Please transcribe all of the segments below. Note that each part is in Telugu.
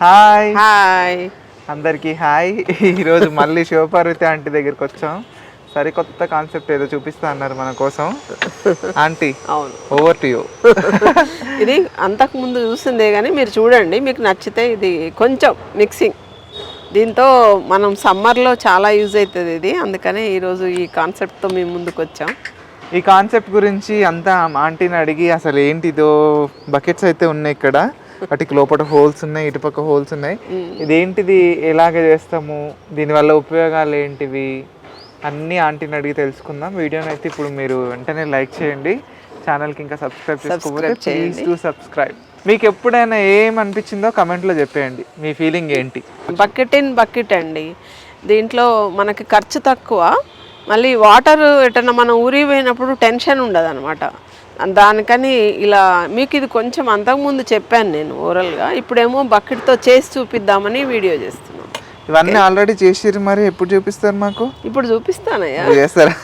హాయ్ హాయ్ అందరికీ హాయ్. ఈరోజు మళ్ళీ శివపార్వతి ఆంటీ దగ్గరికి వచ్చాం. సరికొత్త కాన్సెప్ట్ ఏదో చూపిస్తా అన్నారు మన కోసం. ఆంటీ అవును, ఓవర్ టు యూ. ఇది అంతకు ముందు చూసిందే కానీ మీరు చూడండి, మీకు నచ్చితే ఇది కొంచెం మిక్సింగ్. దీంతో మనం సమ్మర్లో చాలా యూజ్ అవుతుంది ఇది, అందుకనే ఈరోజు ఈ కాన్సెప్ట్తో మేము ముందుకు వచ్చాం. ఈ కాన్సెప్ట్ గురించి అంతా ఆంటీని అడిగి అసలు ఏంటిదో బకెట్స్ అయితే ఉన్నాయి ఇక్కడ, వాటికి లోపల హోల్స్ ఉన్నాయి, ఇటుపక్క హోల్స్ ఉన్నాయి. ఇదేంటిది, ఎలాగ చేస్తాము, దీనివల్ల ఉపయోగాలు ఏంటివి అన్నీ ఆంటీని అడిగి తెలుసుకుందాం. వీడియోని అయితే ఇప్పుడు మీరు వెంటనే లైక్ చేయండి, ఛానల్కి ఇంకా సబ్స్క్రైబ్ చేసుకోకపోతే ప్లీజ్ టు సబ్స్క్రైబ్. మీకు ఎప్పుడైనా ఏం అనిపించిందో కమెంట్లో చెప్పేయండి, మీ ఫీలింగ్ ఏంటి. బకెట్ ఇన్ బకెట్ అండి, దీంట్లో మనకి ఖర్చు తక్కువ, మళ్ళీ వాటర్ ఎటన్నా మనం ఊరి పోయినప్పుడు టెన్షన్ ఉండదు అనమాట. దానికని ఇలా మీకు ఇది కొంచెం అంతకుముందు చెప్పాను నేను ఓరల్గా, ఇప్పుడేమో బకెట్తో చేసి చూపిద్దామని వీడియో చేస్తున్నాం. ఇవన్నీ ఆల్రెడీ చేసిర్రు, మరి ఎప్పుడు చూపిస్తారు మాకు? ఇప్పుడు చూపిస్తానయ్యా, చేస్తారా?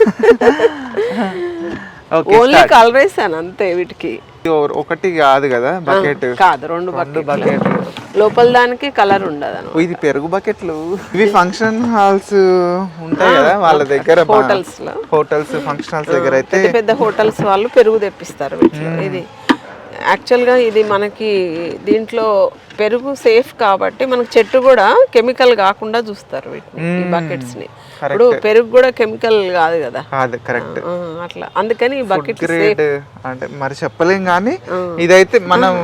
ఓన్లీ కలర్ వేసాను అంతే. వీటికి ఒకటి కాదు కదా బకెట్, కాదు రెండు బకెట్, లోపల దానికి కలర్ ఉండదు. ఇది పెరుగు బకెట్లు. ఇవి ఫంక్షన్ హాల్స్ ఉంటాయి కదా వాళ్ళ దగ్గర, హోటల్స్ ఫంక్షన్ హాల్స్ దగ్గర అయితే పెద్ద హోటల్స్ వాళ్ళు పెరుగు తెప్పిస్తారు వీటిలో. ఇది యాక్చువల్గా ఇది మనకి దీంట్లో పెరుగు సేఫ్ కాబట్టి మనకి చెట్టు కూడా కెమికల్ కాకుండా చూస్తారు వీటిని, ఈ బకెట్స్ ని. ఇప్పుడు పెరుగు కూడా కెమికల్ కాదు కదా, కరెక్ట్. అట్లా అందుకని ఈ బకెట్ అంటే మరి చెప్పలేం కానీ ఇదైతే మనం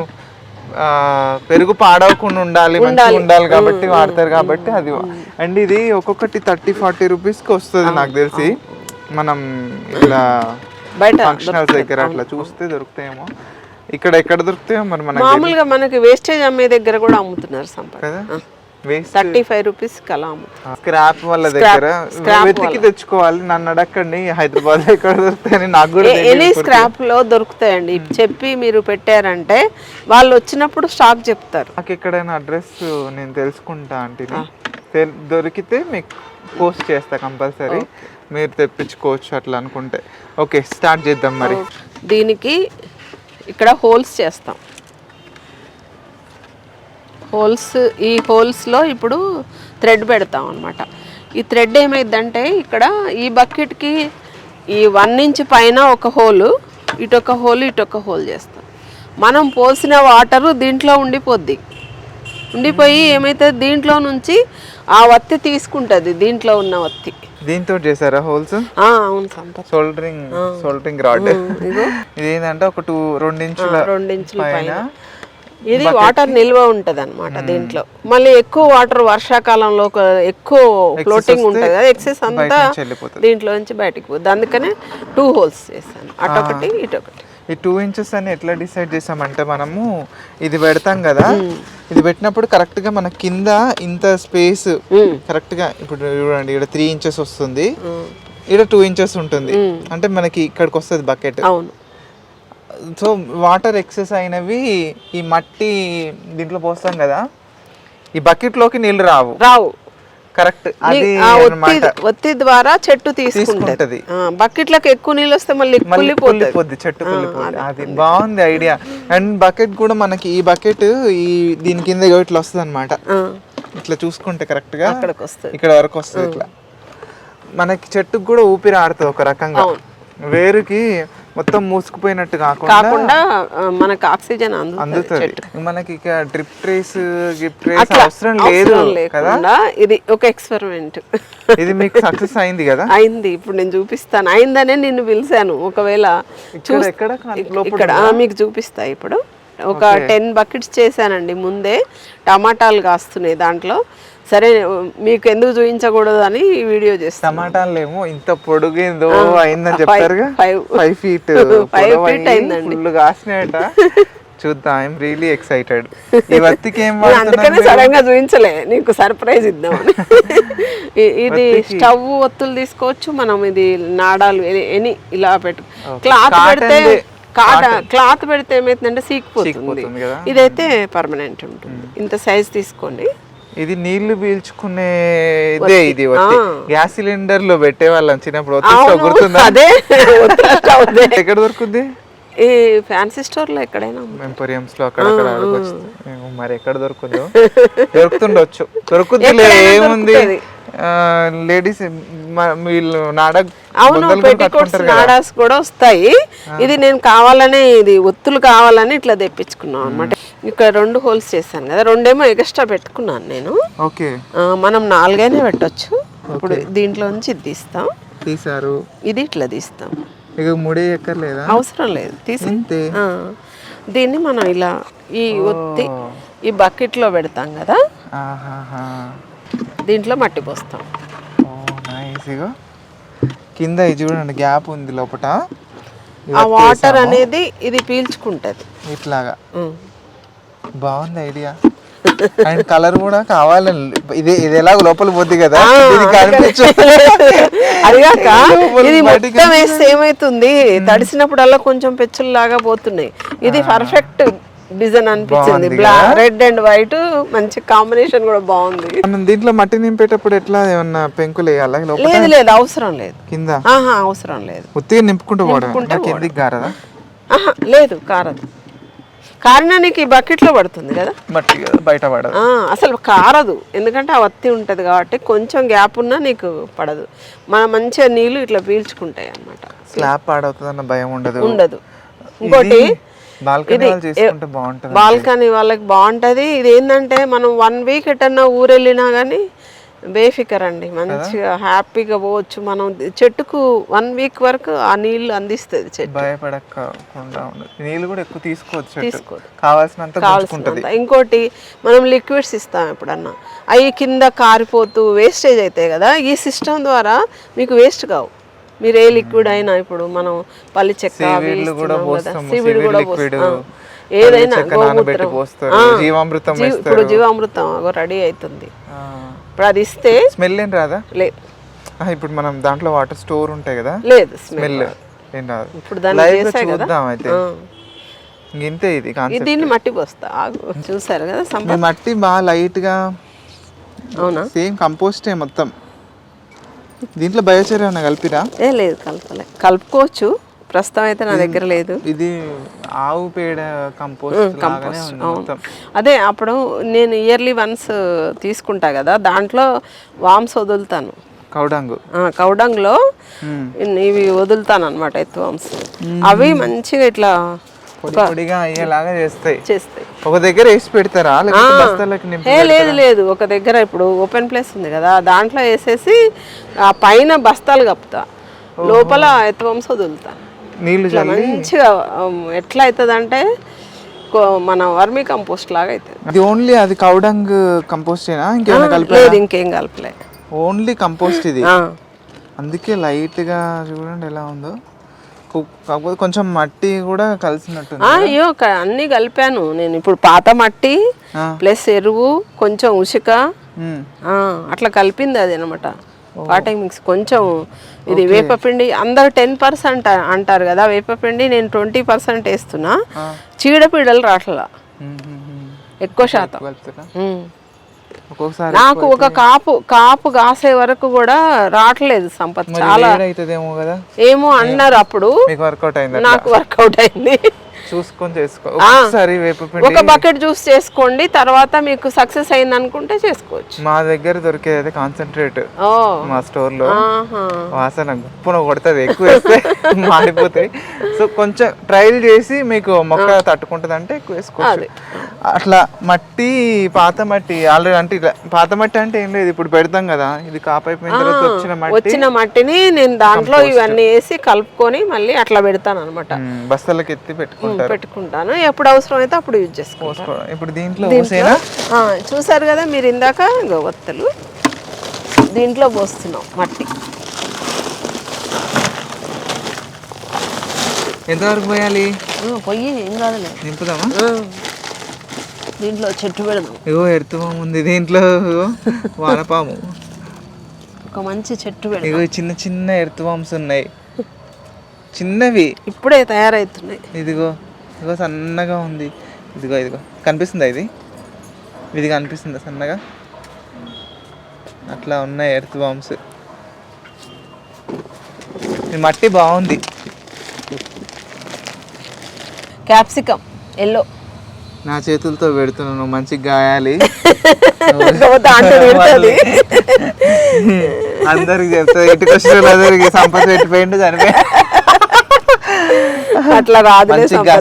పెరుగు పాడవకుండా ఉండాలి, మంచిగా ఉండాలి కాబట్టి వాడతారు కాబట్టి అది. అండ్ ఇది ఒక్కొక్కటి 30-40 రూపీస్కి వస్తుంది నాకు తెలిసి. మనం ఇలా బయట ఫంక్షన్ హాల్స్ దగ్గర అట్లా చూస్తే దొరుకుతాయేమో, ఇక్కడ ఎక్కడ దొరుకుతాయో మరి. మన మామూలుగా మనకి వేస్టేజ్ అమ్మే దగ్గర కూడా అమ్ముతున్నారు కదా, 35 రూపీస్ అలా అమ్ముతారు. స్క్రాప్ వాళ్ళ దగ్గర వెతికి తెచ్చుకోవాలి. నన్ను అడగండి హైదరాబాద్ లో ఎక్కడ దొరుకుతాయని, నాకు కూడా ఎనీ స్క్రాప్ లో దొరుకుతాయండి. చెప్పి మీరు పెట్టారంటే వాళ్ళు వచ్చినప్పుడు స్టాక్ చెప్తారు. నాకు ఎక్కడైనా అడ్రస్ నేను తెలుసుకుంటా అంటే, దొరికితే మీకు పోస్ట్ చేస్తా కంపల్సరీ, మీరు తెప్పించుకోవచ్చు అట్లా అనుకుంటే. ఓకే, స్టార్ట్ చేద్దాం మరి. దీనికి ఇక్కడ హోల్స్ చేస్తాం. ఈ హోల్స్లో ఇప్పుడు థ్రెడ్ పెడతాం అనమాట. ఈ థ్రెడ్ ఏమైందంటే ఇక్కడ ఈ బకెట్కి ఈ 1 ఇంచ్ పైన ఒక హోలు, ఇటొక హోల్, ఇటొక హోల్ చేస్తాం. మనం పోసిన వాటరు దీంట్లో ఉండిపోయి ఏమైతే దీంట్లో నుంచి ఆ వత్తి తీసుకుంటుంది, దీంట్లో ఉన్న వత్తి. దీంతో చేశారా హోల్స్? అవును, సోల్డరింగ్ రాడ్. ఇది ఏంటంటే ఒక 2 ఇంచుల పైన ఇది వాటర్ నిల్వ ఉంటది అనమాట దీంట్లో. మళ్ళీ ఎక్కువ వాటర్ వర్షాకాలంలో ఎక్కువ ఫ్లోటింగ్ ఉంటుంది కదా, ఎక్సెస్ అంతా దీంట్లో నుంచి బయటకు పోతుంది. అందుకనే 2 హోల్స్ చేశాను, అటొకటి ఇటొకటి. ఈ 2 ఇంచెస్ అని ఎట్లా డిసైడ్ చేసామంటే, మనము ఇది పెడతాం కదా, ఇది పెట్టినప్పుడు కరెక్ట్ గా మన కింద ఇంత స్పేస్ కరెక్ట్ గా, ఇప్పుడు చూడండి ఇక్కడ 3 ఇంచెస్ వస్తుంది, ఇక్కడ 2 ఇంచెస్ ఉంటుంది, అంటే మనకి ఇక్కడికి వస్తుంది బకెట్. అవును. సో వాటర్ ఎక్సెస్ అయినవి ఈ మట్టి దీంట్లో పోస్తాం కదా, ఈ బకెట్ లోకి నీళ్లు రావు. కరెక్ట్, అది ఒత్తి ద్వారా చెట్టు తీసుకుంటది. బకెట్లకు ఎక్కువ నీళ్ళు వస్తే మళ్ళీ కుళ్ళిపోద్ది, చెట్టు కుళ్ళిపోద్ది. అది బాగుంది ఐడియా. అండ్ బకెట్ కూడా మనకి ఈ బకెట్ దీని కింద ఇట్లా వస్తుంది అనమాట. ఇట్లా చూసుకుంటే కరెక్ట్ గా ఇక్కడ వరకు వస్తుంది. ఇట్లా మనకి చెట్టుకు కూడా ఊపిరి ఆడుతుంది ఒక రకంగా, వేరుకి మొత్తం మూసుకుపోయినట్టు కాకుండా మనకు ఆక్సిజన్ అందుతుంది. మనకి ఇక డ్రిప్ ట్రేస్ అవసరం లేదు కదా. ఇది ఒక ఎక్స్పెరిమెంట్. ఇది మీకు సక్సెస్ అయింది కదా? అయింది. ఇప్పుడు నేను చూపిస్తాను. అయిందనే నిన్ను పిలిచాను. ఒకవేళ ఇక్కడ మీకు చూపిస్తా. ఇప్పుడు ఒక 10 బకెట్స్ చేశానండి ముందే. టమాటాలు కాస్తున్నాయి దాంట్లో. సరే, మీకు ఎందుకు చూపించకూడదు అని ఈ వీడియో చేస్తాను. టమాటాలు ఏమో ఇంత పొడుగేందో అయిందని చెప్పారుగా, 5 feet అయిందండి, ఫుల్ కాసినాయట. చూద్దాం, ఐఎమ్ రియలీ ఎక్సైటెడ్. ఈ వత్తికి ఏం అందుకనే సడన్ గా చూపించలే, నీకు సర్ప్రైజ్ ఇద్దామని. ఇది స్టవ్ ఒత్తులు తీసుకోవచ్చు మనం, ఇది నాడాలు ఎని ఇలా పెట్టు. క్లాత్ పెడితే ఏమైతుందంటే సీకిపోతుంది. ఇదైతే పర్మనెంట్ ఉంటుంది. ఇంత సైజ్ తీసుకోండి. ఇది నీళ్లు పీల్చుకునే ఇది గ్యాస్ సిలిండర్ లో పెట్టే వాళ్ళం చిన్నప్పుడు. ఎక్కడ దొరుకుతుంది? ఈ ఫ్యాన్సీ స్టోర్లో ఎక్కడైనా ఎంపోరియంస్ లో అక్కడక్కడ మరి ఎక్కడ దొరుకుతుందో దొరుకుతుండొచ్చు. దొరుకుతుంది ఏముంది లేడీస్ వీళ్ళు అవును పెటికోట్స్ నాడాస్ కూడా వస్తాయి. ఇది నేను కావాలనే ఇది ఒత్తులు కావాలని ఇట్లా తెప్పించుకున్నాం అనమాట. ఇక్కడ 2 హోల్స్ చేశాను కదా, 2 ఎక్స్ట్రా పెట్టుకున్నాను నేను. ఓకే మనం 4 పెట్టొచ్చు. ఇప్పుడు దీంట్లో నుంచి ఇది తీస్తాం. తీసారు ఇది ఇట్లా తీస్తాం. ఇక ముడి ఎక్కర్లేదా? అవసరం లేదు, తీసి దీన్ని మనం ఇలా ఈ ఒత్తి ఈ బకెట్లో పెడతాం కదా, దీంట్లో మట్టి పోస్తాం. కింద ఇది చూడండి గ్యాప్ ఉంది లోపల, ఆ వాటర్ అనేది ఇది పీల్చుకుంటది ఇట్లాగా. బాగుంది ఐడియా. అండ్ కలర్ కూడా కావాలని ఇది ఎలా లోపల పోద్ది కదా, అదిగాక ఇది మొత్తం వేస్తే ఏమైతుంది, తడిసినప్పుడల్లా కొంచెం పెచ్చుల్లాగా పోతున్నాయి. ఇది పర్ఫెక్ట్ డిజైన్ అనిపించింది. రెడ్ అండ్ వైట్ మంచి కాంబినేషన్ కూడా బాగుంది. మనం దీంట్లో మట్టి నింపేటప్పుడు ఎట్లా ఏమన్నా పెంకులు వేయాలా? లేదు లేదు అవసరం లేదు, కింద అవసరం లేదు. ఉత్తిగా నింపుకుంటూ కిందికి గారదా? లేదు కారదు. కారినా నీకు ఈ బకెట్లో పడుతుంది కదా మట్టి, బయట పడదు అసలు కారదు. ఎందుకంటే ఆ వత్తి ఉంటుంది కాబట్టి కొంచెం గ్యాప్ ఉన్నా నీకు పడదు. మనం మంచిగా నీళ్లు ఇట్లా పీల్చుకుంటాయి అన్నమాట. స్లాబ్ పాడవుతుందన్న భయం ఉండదు. ఇంకోటి బాగుంటుంది, బాల్కనీ వాళ్ళకి బాగుంటది. ఇది ఏంటంటే మనం 1 వీక్ ఎటన్నా ఊరెళ్ళినా కానీ బేఫికర్ అండి, మంచిగా హ్యాపీగా పోవచ్చు. మనం చెట్టుకు 1 వీక్ వరకు ఆ నీళ్లు అందిస్తుంది చెట్టు. భయపడకుండా నీళ్ళు కూడా ఎక్కువ తీసుకోవచ్చు, కావాల్సినంత. ఇంకోటి మనం లిక్విడ్స్ ఇస్తాం ఎప్పుడన్నా, అవి కింద కారిపోతూ వేస్టేజ్ అవుతాయి కదా. ఈ సిస్టమ్ ద్వారా మీకు వేస్ట్ కావు. మీరు ఏ లిక్విడ్ అయినా, ఇప్పుడు మనం పల్లి చెక్క, సీవిడ్ కూడా పోస్తాం, ఏదైనా గోమూత్రం, ఇప్పుడు జీవామృతం రెడీ అవుతుంది. ఇప్పుడు అది ఇస్తే స్మెల్ ఏం రాదా? లేదు. ఇప్పుడు మనం దాంట్లో వాటర్ స్టోర్ ఉంటాయి కదా, లేదు స్మెల్ ఏం రాదు. ఇప్పుడు దాన్ని చూద్దాం అయితే. ఇంతే ఇది దీన్ని మట్టి పోస్తా. చూసారు కదా మట్టి బాగా లైట్ గా. అవునా? సేమ్ కంపోస్టే మొత్తం. దీంట్లో బయోచర్ ఏమైనా కలిపిరా? లేదు కలుపుకోవచ్చు. ప్రస్తుతం అయితే నా దగ్గర లేదు. ఇది ఆవు పేడ కంపోస్ట్. అదే అప్పుడు నేను ఇయర్లీ వన్స్ తీసుకుంటా కదా, దాంట్లో వామ్స్ వదులుతాను. కౌడంగ్లో ఇవి వదులుతాను అనమాట, ఎత్తు వామ్స్. అవి మంచిగా ఇట్లా అయ్యేలాగా చేస్తాయి. ఒక దగ్గర వేసి పెడతారా? లేదు ఒక దగ్గర ఇప్పుడు ఓపెన్ ప్లేస్ ఉంది కదా, దాంట్లో వేసేసి ఆ పైన బస్తాలు కప్పుతా, లోపల ఎత్తు వామ్స్ వదులుతాను. నీళ్ళు మంచిగా ఎట్లా అవుతుంది అంటే మన వర్మీ కంపోస్ట్ లాగా అవుతుంది. అది ఓన్లీ అది కౌడంగ్ కంపోస్టేనా? లేదు ఇంకేం కలపలే, ఓన్లీ కంపోస్ట్ ఇది. అందుకే లైట్ గా చూడండి ఎలా ఉందో. కాకపోతే కొంచెం మట్టి కూడా కలిసినట్టు. అయ్యో అన్ని కలిపాను నేను. ఇప్పుడు పాత మట్టి ప్లస్ ఎరువు, కొంచెం ఉసుక, అట్లా కలిపింది అది అనమాట. పాటింగ్ మిక్స్ కొంచెం. ఇది వేపపిండి అందరు 10% అంటారు కదా, వేపపిండి నేను 20% వేస్తున్నా. చీడపీడలు రాట్లా ఎక్కువ శాతం. నాకు ఒక కాపు కాసే వరకు కూడా రావట్లేదు సంపత్. చాలా ఏమో అన్నారు అప్పుడు, నాకు వర్కౌట్ అయింది. చూసుకొని చేసుకో ఒకసారి. ఒక బకెట్ జ్యూస్ చేసుకోండి, తర్వాత మీకు సక్సెస్ అయింది అనుకుంటే చేసుకోవచ్చు. మా దగ్గర దొరికేది కాన్సన్ట్రేట్ మా స్టోర్ లో. వాసన గుప్పున కొడుతుంది, ఎక్కువ వేస్తే మాడిపోతాయి. సో కొంచెం ట్రయల్ చేసి మీకు మొక్క తట్టుకుంటది అంటే ఎక్కువ వేసుకోవచ్చు. అట్లా మట్టి, పాత మట్టి ఆల్రెడీ అంటే పాత మట్టి అంటే ఏం లేదు, ఇప్పుడు పెడతాం కదా, ఇది కాపైపోయిన తర్వాత వచ్చిన మట్టిని నేను దాంట్లో ఇవన్నీ వేసి కలుపుకొని మళ్ళీ అట్లా పెడతాను అనమాట. బస్తాలకి ఎత్తి పెట్టుకుంటాను. ఎప్పుడు అవసరం అయితే అప్పుడు యూజ్ చేసుకోవచ్చు. ఇప్పుడు దీంట్లో చూసారు కదా మీరు ఇందాక ఒత్తలు, దీంట్లో పోస్తున్నాం మట్టి. ఎంతవరకు పోయాలి? పొయ్యి ఏం కాదులే, నింపుదామా? దీంట్లో చెట్టు పెడదాం. ఇగో ఎర్తుపాము ఉంది దీంట్లో, వానపాము. ఒక మంచి చెట్టు పెడదాం. ఇగో చిన్న చిన్న ఎర్తుపామ్స్ ఉన్నాయి, చిన్నవి ఇప్పుడే తయారవుతున్నాయి. ఇదిగో ఇదిగో సన్నగా ఉంది. ఇదిగో కనిపిస్తుందా? ఇది కనిపిస్తుందా సన్నగా? అట్లా ఉన్నాయి ఎర్త్ బాంబ్స్. మట్టి బాగుంది. Capsicum yellow. నా చేతులతో పెడుతున్నాను, మంచిగా గాయాలి. అందరికి చెప్తా, ఇంటికి వచ్చిన అందరికి సంపద పెట్టిపోయిండు చనిపోయి. అట్లా రాదు, మంచిగా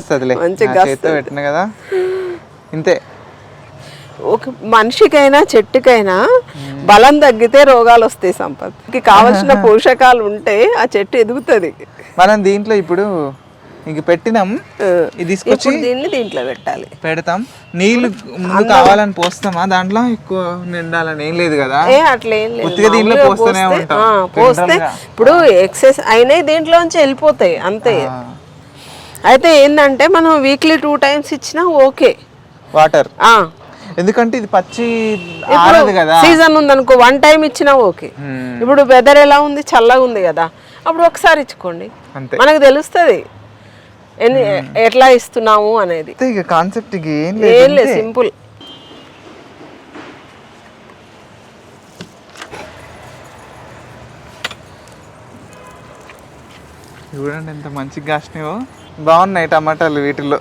చేతితో పెట్టిన కదా ఇంతే. ఒక మనిషికైనా చెట్టుకైనా బలం తగ్గితే రోగాలు వస్తాయి. సంపత్కి కావలసిన పోషకాలు ఉంటే ఆ చెట్టు ఎదుగుతుంది. మనం దీంట్లో ఇప్పుడు ఇంక పెట్టినాం, ఇది తీసుకొచ్చి దీంట్లో పెట్టాలి, పెడతాం. నీళ్లు ముందు కావాలని పోస్తామా, దాంట్లో ఎక్కువ నిండాలని ఏం లేదు కదా, అట్లా ఏం లేదు. దీంట్లో పోస్తూనే ఉంటాం. పోస్తే ఇప్పుడు ఎక్సెస్ అయినాయి దీంట్లోంచి వెళ్ళిపోతాయి అంతే. అయితే ఏంటంటే మనం వీక్లీ 2 times ఇచ్చినా ఓకే వాటర్, ఎందుకంటే ఇది పచ్చి కదా. సీజన్ ఉంది అనుకో 1 time ఇచ్చినా ఓకే. ఇప్పుడు వెదర్ ఎలా ఉంది, చల్లగా ఉంది కదా, అప్పుడు ఒకసారి ఇచ్చుకోండి, మనకు తెలుస్తుంది ఎట్లా ఇస్తున్నాము అనేది. కాన్సెప్ట్ ఏం లేదు, సింపుల్. చూడండి ఎంత మంచిగా కాసినాయో, బాగున్నాయి టమాటాలు వీటిల్లో.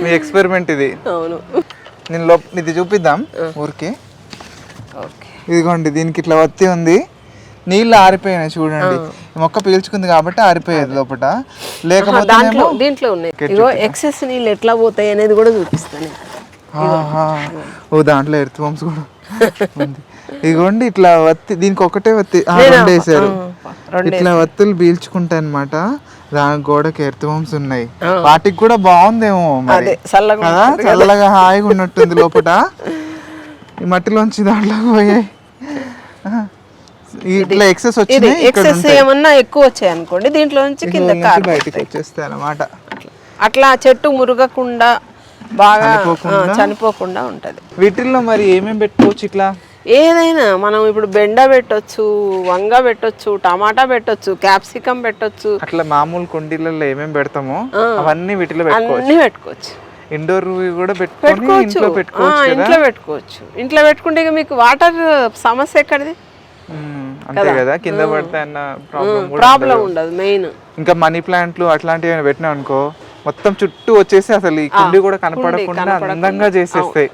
మీ ఎక్స్పెరిమెంట్ ఇది. అవును, నేను ఇది చూపిద్దాం ఊరికి. ఇదిగోండి, దీనికి ఇట్లా వత్తి ఉంది, నీళ్ళు ఆరిపోయినాయి చూడండి. మొక్క పీల్చుకుంది కాబట్టి ఆరిపోయేది లోపల, లేకపోతే దీంట్లో ఉన్నాయి. ఎక్సెస్ నీళ్ళు ఎట్లా పోతాయి అనేది కూడా చూపిస్తాను. ఓ దాంట్లో ఎర్త్ బాంబ్స్ కూడా ఉంది. ఇదిగోండి ఇట్లా వత్తి, దీనికి ఒకటే వత్తి వేసారు, ఇట్లా వత్తులు పీల్చుకుంటాయి అనమాట. దాని గోడకి ఎర్త్ బాంబ్స్ ఉన్నాయి, వాటికి కూడా బాగుందేమో మరి కదా, చల్లగా హాయిగా ఉన్నట్టుంది లోపల. ఈ మట్టిలోంచి దాంట్లోకి పోయాయి. ఇట్లా ఎక్సెస్ వచ్చింది, ఎక్సెస్ ఏమన్నా ఎక్కువ వచ్చాయి అనుకోండి దీంట్లో నుంచి కింద బయటకు వచ్చేస్తాయి అన్నమాట. అట్లా చెట్టు మురగకుండా బాగా చనిపోకుండా ఉంటది. వీటిల్లో మరి ఏమేమి పెట్టుకోవచ్చు ఇట్లా? ఏదైనా మనం ఇప్పుడు బెండ పెట్టొచ్చు, వంగ పెట్టొచ్చు, టమాటా పెట్టొచ్చు, క్యాప్సికమ్ పెట్టొచ్చు. అట్లా మామూలు కుండీలలో ఏమేమి పెడతామో అవన్నీ వీటిలో అన్ని పెట్టుకోవచ్చు. ఇండోర్ కూడా పెట్టుకోవచ్చు, ఇంట్లో పెట్టుకోవచ్చు. ఇంట్లో పెట్టుకుంటే మీకు వాటర్ సమస్య ఎక్కడిది, అంతే కదా, కింద పడితే అన్న ప్రాబ్లం ఉండదు. మెయిన్ ఇంకా మనీ ప్లాంట్లు అట్లాంటివి పెట్టినా అనుకో, మొత్తం చుట్టూ వచ్చేసి అసలు ఈ కుండీ కూడా కనపడకుండా అందంగా చేసేస్తాయి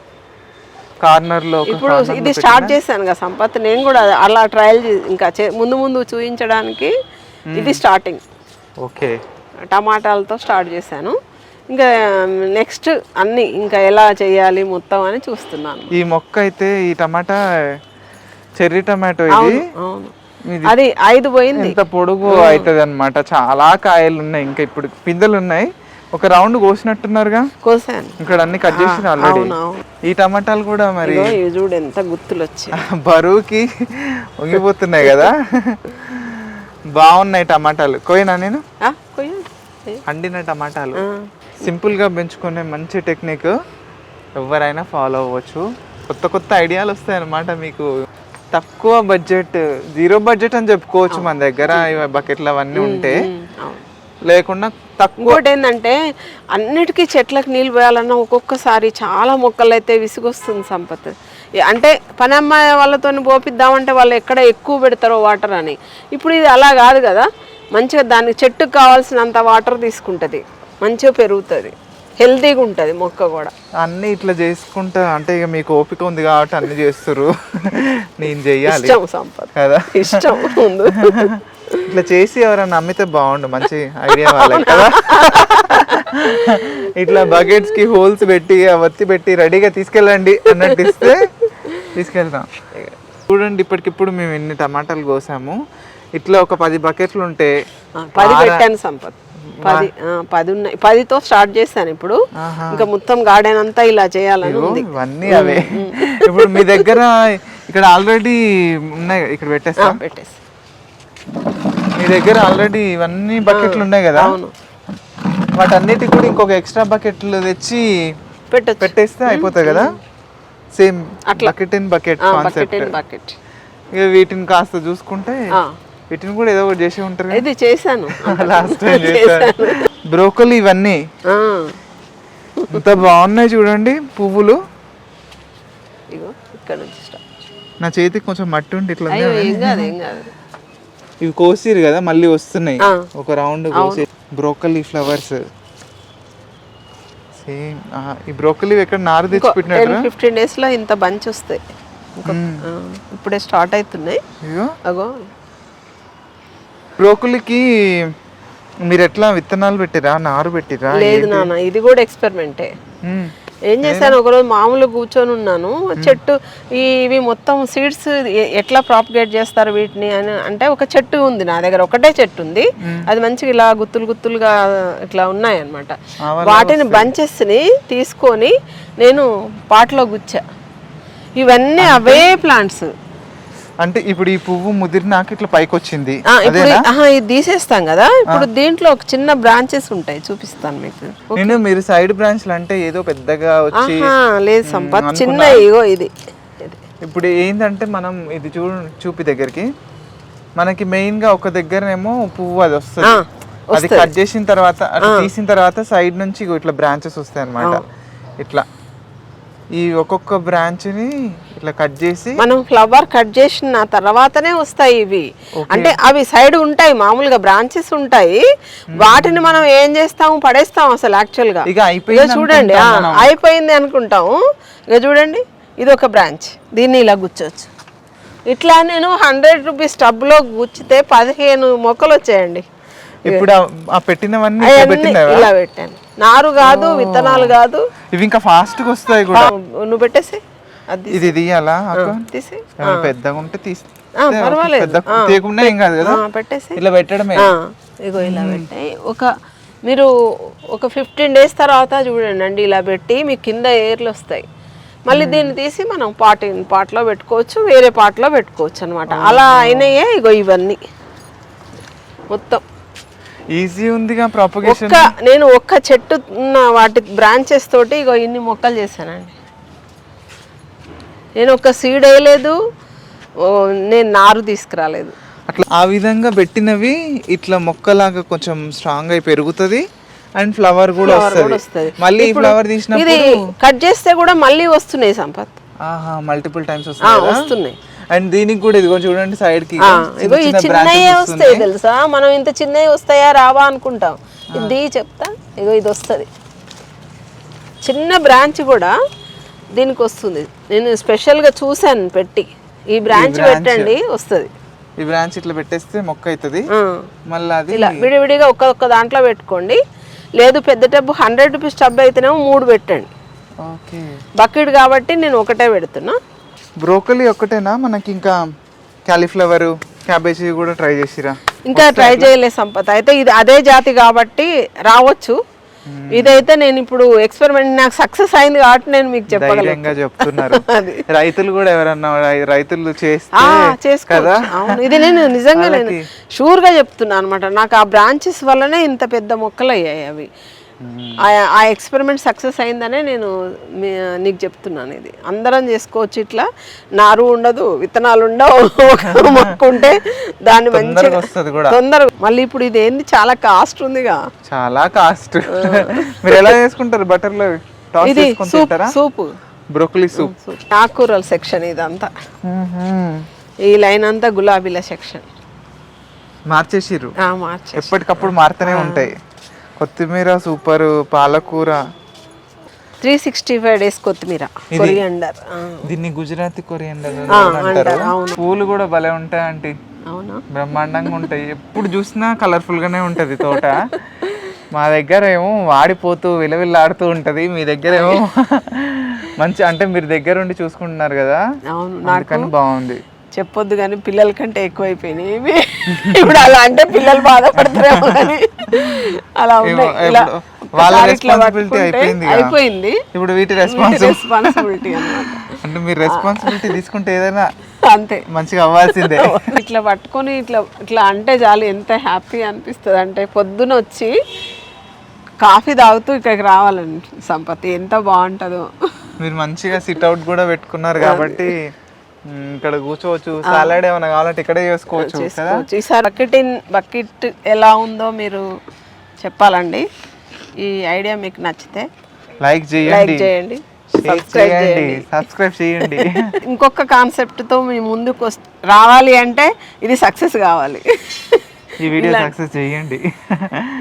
కార్నర్ లో. ఇప్పుడు ఇది స్టార్ట్ చేశాను కదా సంపత్, నేను కూడా అలా ట్రయల్ ఇంకా ముందు ముందు చూపించడానికి ఇది స్టార్టింగ్. ఓకే, టమాటాలతో స్టార్ట్ చేశాను, ఇంకా నెక్స్ట్ అన్ని ఇంకా ఎలా చేయాలి మొత్తం అని చూస్తున్నాను. ఈ మొక్క అయితే ఈ టమాటా చెర్రీ టమాటో, ఇది అది 5 పోయింది, ఇంత పొడుగు అవుతుంది అనమాట. చాలా కాయలు ఉన్నాయి, ఇంకా ఇప్పుడు పిందెలు ఉన్నాయి. ఒక రౌండ్ కోసినట్టున్నారుగా? కోసాను, ఇక్కడ అన్ని కట్ చేసిన ఆల్రెడీ. ఈ టమాటాలు కూడా మరి చూడు ఎంత గుత్తులు వచ్చి బరువుకి వంగిపోతున్నాయి కదా. బాగున్నాయి టమాటాలు. కోయినా నేను అండిన టమాటాలు సింపుల్ గా పెంచుకునే మంచి టెక్నిక్, ఎవరైనా ఫాలో అవ్వచ్చు. కొత్త కొత్త ఐడియాలు వస్తాయి అన్నమాట మీకు. తక్కువ బడ్జెట్, 0 బడ్జెట్ అని చెప్పుకోవచ్చు మన దగ్గర బకెట్లు అవన్నీ ఉంటే. లేకుండా తక్కువ ఏంటంటే అన్నిటికీ చెట్లకు నీళ్ళు పోయాలన్నా ఒక్కొక్కసారి చాలా మొక్కలు అయితే విసుగొస్తుంది సంపత్. అంటే పని అమ్మాయి వాళ్ళతో పోపిద్దామంటే వాళ్ళు ఎక్కడ ఎక్కువ పెడతారో వాటర్ అని. ఇప్పుడు ఇది అలా కాదు కదా, మంచిగా దానికి చెట్టుకు కావాల్సినంత వాటర్ తీసుకుంటుంది, మంచిగా పెరుగుతుంది, హెల్తీగా ఉంటుంది మొక్క కూడా. అన్నీ ఇట్లా చేసుకుంటా అంటే ఇక మీకు ఓపిక ఉంది కాబట్టి అన్ని చేస్తారు. నేను చెయ్యాలి సంపత్ కదా, ఇష్టం ముందు ఇట్లా చేసి ఎవరైనా నమ్మితే బాగుండు, మంచి ఐడియా వాళ్ళకి కదా. ఇట్లా బకెట్స్ కి హోల్స్ పెట్టి వత్తి పెట్టి రెడీగా తీసుకెళ్ళండి అన్నట్టు ఇస్తే తీసుకెళ్తాం. చూడండి ఇప్పటికిప్పుడు మేము ఎన్ని టమాటాలు కోసాము. ఇట్లా ఒక 10 బకెట్లు ఉంటే 10 పెట్టాను సంపత్, 10 ఉన్నాయి. 10తో స్టార్ట్ చేశాను. ఇప్పుడు ఇంకా మొత్తం గార్డెన్ అంతా ఇలా చేయాలని ఉంది. ఇవన్నీ అవే. ఇప్పుడు మీ దగ్గర ఇక్కడ ఆల్రెడీ ఉన్నాయి, ఇక్కడ పెట్టేస్తా. మీ దగ్గర ఆల్రెడీ ఇవన్నీ బకెట్లు ఉన్నాయి కదా, వాటన్నిటికి కూడా ఇంకొక ఎక్స్ట్రా బకెట్లు తెచ్చి పెట్టేస్తే అయిపోతాయి కదా. Same bucket in bucket concept. ఇక వీటిని కాస్త చూసుకుంటే వీటిని కూడా ఏదో ఒకటి చేసి ఉంటారు. ఇది చేశాను లాస్ట్ టైం చేశాను. బ్రోకలీ ఇవన్నీ ఎంత బాగున్నాయి చూడండి పువ్వులు. నా చేతికి కొంచెం మట్టి ఉంటే ఇట్లా ఇవి కోసిరు కదా, మళ్ళీ వస్తున్నాయి ఒక రౌండ్ కోసి. బ్రోకలీ ఫ్లవర్స్ సేమ్ ఈ బ్రోకలీ ఎక్కడ నారు తెచ్చి పెట్టినట్టు 10-15 days లో ఇంత బంచ్ వస్తాయి. ఇప్పుడే స్టార్ట్ అవుతున్నాయి. అగో బ్రోకలీకి మీరు ఎట్లా విత్తనాలు పెట్టిరా, నారు పెట్టిరా? లేదు నాన్న, ఇది కూడా ఎక్స్పెరిమెంటే. ఏం చేశాను, ఒకరోజు మామూలుగా కూర్చొని ఉన్నాను, చెట్టు ఇవి మొత్తం సీడ్స్ ఎట్లా ప్రాపగేట్ చేస్తారు వీటిని అని అంటే, ఒక చెట్టు ఉంది నా దగ్గర, ఒకటే చెట్టు ఉంది, అది మంచిగా ఇలా గుత్తులు గుత్తులుగా ఇట్లా ఉన్నాయి అన్నమాట. వాటిని బంచెస్ని తీసుకొని నేను పాట్లో గుచ్చా. ఇవన్నీ అవే ప్లాంట్స్. అంటే ఇప్పుడు ఈ పువ్వు ముదిరినాక ఇట్లా పైకి వచ్చింది, ఇది తీసేస్తాం కదా, ఇప్పుడు దీంట్లో ఒక చిన్న బ్రాంచెస్ ఉంటాయి, చూపిస్తాను మీకు. నేను మీరు సైడ్ బ్రాంచ్లు అంటే ఏదో పెద్దగా వచ్చి లేదు సంపత్, చిన్న ఇగో ఇది. ఇప్పుడు ఏంటంటే మనం ఇది చూపి దగ్గరికి మనకి మెయిన్ గా ఒక దగ్గరనేమో పువ్వు అది వస్తుంది, అది కట్ చేసిన తర్వాత తీసిన తర్వాత సైడ్ నుంచి ఇట్లా బ్రాంచెస్ వస్తాయి అన్నమాట. ఇట్లా ఈ ఒక్కొక్క బ్రాంచ్ ని ఇట్లా కట్ చేసి మనం ఫ్లవర్ కట్ చేసిన తర్వాతనే వస్తాయి ఇవి. అంటే అవి సైడ్ ఉంటాయి, మామూలుగా బ్రాంచెస్ ఉంటాయి, వాటిని మనం ఏం చేస్తాము, పడేస్తాం అసలు యాక్చువల్ గా. ఇక చూడండి అయిపోయింది అనుకుంటాము. ఇక చూడండి ఇది ఒక బ్రాంచ్, దీన్ని ఇలా గుచ్చవచ్చు. ఇట్లా నేను 100 రూపీస్ టబ్ లో గుచ్చితే 15 మొక్కలు వచ్చాయండి. ఇప్పుడు ఆ పెట్టినవన్నీ ఇలా పెట్టాను, నారు కాదు, విత్తనాలు కాదు. ఇవి ఇంకా ఫాస్ట్ గా వస్తాయి కూడా. నువ్వు పెట్టేసి ఇది తీయాలా? తీసి పెద్దగా ఉంటే పర్వాలేదు, ఏం కాదు కదా, పెట్టేసి ఇలా పెట్టడమే. ఇగో ఇలా పెట్టాయి. మీరు ఒక 15 days తర్వాత చూడండి అండి, ఇలా పెట్టి మీకు కింద ఏర్లు వస్తాయి. మళ్ళీ దీన్ని తీసి మనం పాట్లో పెట్టుకోవచ్చు, వేరే పాట్లో పెట్టుకోవచ్చు అనమాట. అలా అయినాయే ఇగో ఇవన్నీ మొత్తం. ఈజీ ఉందిగా ప్రాపగేషన్. నేను ఒక్క చెట్టు ఉన్న వాటి బ్రాంచెస్ తోటి ఇగో ఇన్ని మొక్కలు చేశానండి. నేను ఒక సీడ్ వేయలేదు, నేను నారు తీసుకురాలేదు. అట్లా ఆ విధంగా పెట్టినవి ఇట్లా మొక్కలాగా కొంచెం స్ట్రాంగ్ అయి పెరుగుతుంది అండ్ ఫ్లవర్ కూడా వస్తుంది. మళ్ళీ ఫ్లవర్ తీసినప్పుడు ఇది కట్ చేస్తే కూడా మళ్ళీ వస్తున్నాయి సంపత్. మల్టిపుల్ టైమ్స్ వస్తున్నాయి. అండ్ దీనికి కూడా ఇదిగో చూడండి సైడ్ కి ఇగో ఈ చిన్నవి వస్తాయి తెలుసా, మనం ఇంత చిన్నవి వస్తాయా రావా అనుకుంటాం. ఇది చెప్తా, ఇగో ఇది వస్తుంది చిన్న బ్రాంచ్ కూడా దీనికి వస్తుంది. నేను స్పెషల్ గా చూసాను పెట్టి, ఈ బ్రాంచ్ పెట్టండి వస్తుంది. ఈ బ్రాంచ్ ఇట్లా పెట్టేస్తే మొక్క అవుతుంది. మళ్ళీ అది ఇలా విడివిడిగా ఒక్క దాంట్లో పెట్టుకోండి. లేదు పెద్ద టబ్ 100 రూపీస్ టబ్ అయితేనేమో 3 పెట్టండి. బకెట్ కాబట్టి నేను ఒకటే పెడుతున్నా. బ్రోకలీ ఒక్కటేనా మనకి, ఇంకా క్యాలీఫ్లవర్, క్యాబేజీ కూడా ట్రై చేసిరా? ఇంకా ట్రై చేయలేదు సంపత్. అయితే ఇది అదే జాతి కాబట్టి రావచ్చు. ఇదైతే నేను ఇప్పుడు ఎక్స్పెరిమెంట్ నాకు సక్సెస్ అయింది కాబట్టి నేను మీకు చెప్పగలను. చెప్తున్నారు రైతులు కూడా, ఎవరన్నా రైతులు చేసుకోదా? అవును, ఇది నేను నిజంగా నేను షూర్ గా చెప్తున్నా అనమాట. నాకు ఆ బ్రాంచెస్ వల్లనే ఇంత పెద్ద మొక్కలు అయ్యాయి. అవి ఆ ఎక్స్పెరిమెంట్ సక్సెస్ అయిందనే నేను నీకు చెప్తున్నాను. ఇది అందరం చేసుకోవచ్చు. ఇట్లా నారు ఉండదు, విత్తనాలు ఉండవు, మొక్క ఉంటే దాన్ని మంచిగా తొందరగా. మళ్ళీ ఇప్పుడు ఇది ఏంది, చాలా కాస్ట్ ఉందిగా, చాలా కాస్ట్. మీరు ఎలా చేసుకుంటారు? బటర్ లో ఇది సూప్, బ్రోకలీ సూప్, ఆకుకూరల సెక్షన్ ఇదంతా. ఈ లైన్ అంతా గులాబీల సెక్షన్. మార్చేసిర్రు, ఎప్పటికప్పుడు మారుతూనే ఉంటాయి. కొత్తిమీర సూపర్, పాలకూర 365 days కొత్తిమీర, కొరియండర్. దీన్ని గుజరాతీ కొరియండర్ అంటారు. పూలు కూడా భలే ఉంటాయి ఆంటీ, బ్రహ్మాండంగా ఉంటాయి. ఎప్పుడు చూసినా కలర్ఫుల్ గానే ఉంటది తోట. మా దగ్గర ఏమో వాడిపోతూ విలవిల్లాడుతూ ఉంటది, మీ దగ్గర ఏమో మంచి, అంటే మీరు దగ్గర ఉండి చూసుకుంటున్నారు కదా, అందుకని బాగుంది. చెప్పొద్దు కానీ పిల్లల కంటే ఎక్కువైపోయినాయి ఇప్పుడు. అలా అంటే పిల్లలు బాధపడతారేమో కానీ అలా ఉన్నాయి. వాళ్ళ రెస్పాన్సిబిలిటీ అయిపోయింది, ఇప్పుడు వీటి రెస్పాన్సిబిలిటీ అంటే మీరు రెస్పాన్సిబిలిటీ తీసుకుంటే ఏదైనా అంతే మంచిగా అవ్వాల్సిందే. ఇట్లా పట్టుకొని ఇట్లా అంటే చాలు, ఎంత హ్యాపీ అనిపిస్తుంది అంటే. పొద్దున వచ్చి కాఫీ తాగుతూ ఇక్కడికి రావాలండి సంపత్తి, ఎంత బాగుంటుందో. మీరు మంచిగా సిట్ అవుట్ కూడా పెట్టుకున్నారు కాబట్టి ఇక్కడ కూర్చోవచ్చు, సాలడ్ ఏమైనా కావాలంటే ఇక్కడే చేసుకోవచ్చు. ఈసారి బకెట్ ఎలా ఉందో మీరు చెప్పాలండి. ఈ ఐడియా మీకు నచ్చితే లైక్ చేయండి, సబ్స్క్రైబ్ చేయండి. ఇంకొక కాన్సెప్ట్ తో మీ ముందుకు రావాలి అంటే ఇది సక్సెస్ కావాలి. ఈ వీడియో సక్సెస్ చేయండి.